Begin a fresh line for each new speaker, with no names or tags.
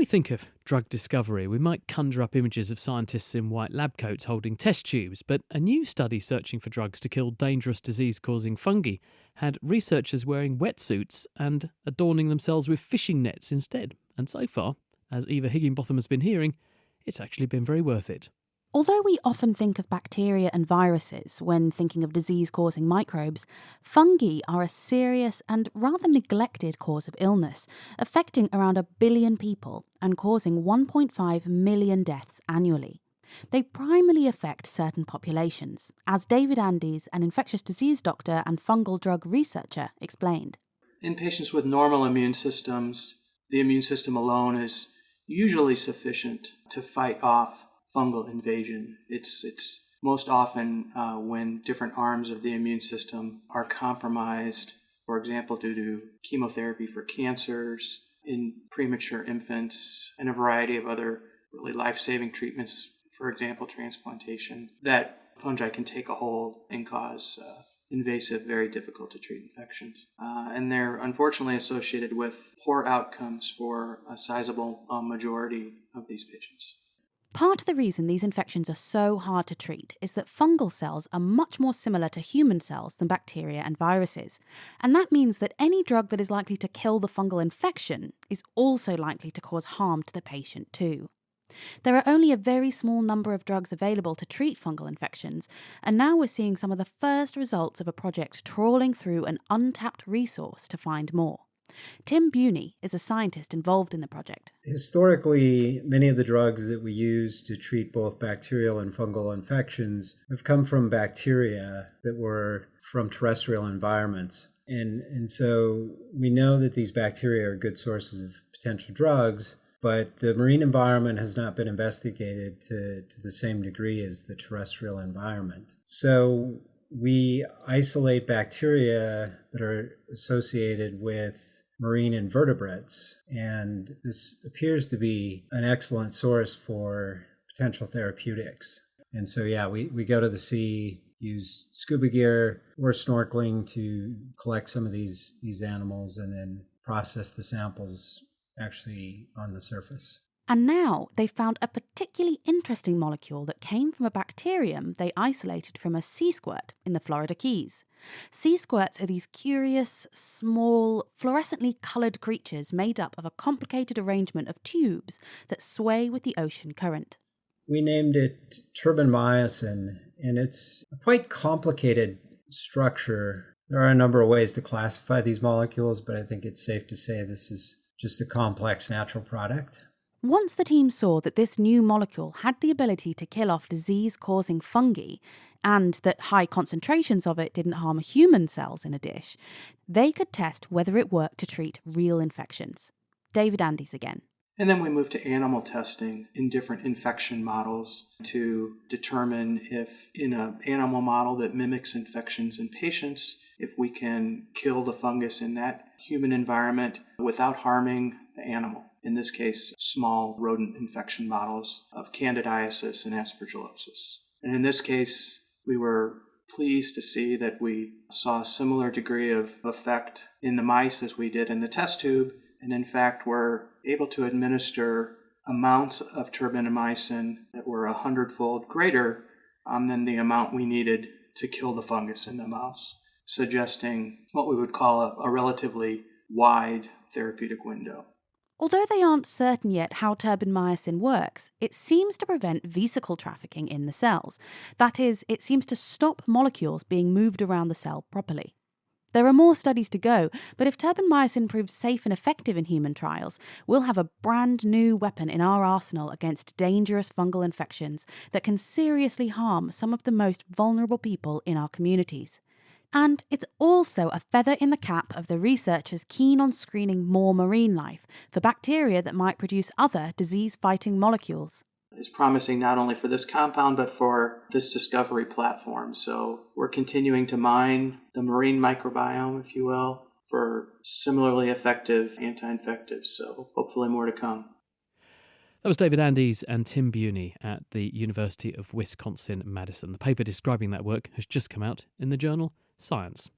we think of drug discovery, we might conjure up images of scientists in white lab coats holding test tubes, but a new study searching for drugs to kill dangerous disease-causing fungi had researchers wearing wetsuits and adorning themselves with fishing nets instead. And so far, as Eva Higginbotham has been hearing, it's actually been very worth it.
Although we often think of bacteria and viruses when thinking of disease-causing microbes, fungi are a serious and rather neglected cause of illness, affecting around 1 billion people and causing 1.5 million deaths annually. They primarily affect certain populations, as David Andes, an infectious disease doctor and fungal drug researcher, explained.
In patients with normal immune systems, the immune system alone is usually sufficient to fight off fungal invasion. It's most often when different arms of the immune system are compromised, for example, due to chemotherapy for cancers, in premature infants, and a variety of other really life-saving treatments, for example, transplantation, that fungi can take a hold and cause invasive, very difficult to treat infections. And they're unfortunately associated with poor outcomes for a sizable majority of these patients.
Part of the reason these infections are so hard to treat is that fungal cells are much more similar to human cells than bacteria and viruses. And that means that any drug that is likely to kill the fungal infection is also likely to cause harm to the patient too. There are only a very small number of drugs available to treat fungal infections, and now we're seeing some of the first results of a project trawling through an untapped resource to find more. Tim Buney is a scientist involved in the project.
Historically, many of the drugs that we use to treat both bacterial and fungal infections have come from bacteria that were from terrestrial environments. And so we know that these bacteria are good sources of potential drugs, but the marine environment has not been investigated to the same degree as the terrestrial environment. So we isolate bacteria that are associated with marine invertebrates, and this appears to be an excellent source for potential therapeutics. And so, we go to the sea, use scuba gear or snorkeling to collect some of these animals and then process the samples actually on the surface.
And now they've found a particularly interesting molecule that came from a bacterium they isolated from a sea squirt in the Florida Keys. Sea squirts are these curious, small, fluorescently coloured creatures made up of a complicated arrangement of tubes that sway with the ocean current.
We named it turbinmyosin, and it's a quite complicated structure. There are a number of ways to classify these molecules, but I think it's safe to say this is just a complex natural product.
Once the team saw that this new molecule had the ability to kill off disease-causing fungi, and that high concentrations of it didn't harm human cells in a dish, they could test whether it worked to treat real infections. David Andes again.
And then we moved to animal testing in different infection models to determine if in an animal model that mimics infections in patients, if we can kill the fungus in that human environment without harming the animal. In this case, small rodent infection models of candidiasis and aspergillosis. And in this case, we were pleased to see that we saw a similar degree of effect in the mice as we did in the test tube, and in fact were able to administer amounts of turbinamycin that were 100-fold greater than the amount we needed to kill the fungus in the mouse, suggesting what we would call a relatively wide therapeutic window.
Although they aren't certain yet how turbinmyosin works, it seems to prevent vesicle trafficking in the cells. That is, it seems to stop molecules being moved around the cell properly. There are more studies to go, but if turbinmyosin proves safe and effective in human trials, we'll have a brand new weapon in our arsenal against dangerous fungal infections that can seriously harm some of the most vulnerable people in our communities. And it's also a feather in the cap of the researchers keen on screening more marine life for bacteria that might produce other disease-fighting molecules.
It's promising not only for this compound, but for this discovery platform. So we're continuing to mine the marine microbiome, if you will, for similarly effective anti-infectives. So hopefully more to come.
That was David Andes and Tim Buney at the University of Wisconsin-Madison. The paper describing that work has just come out in the journal Science.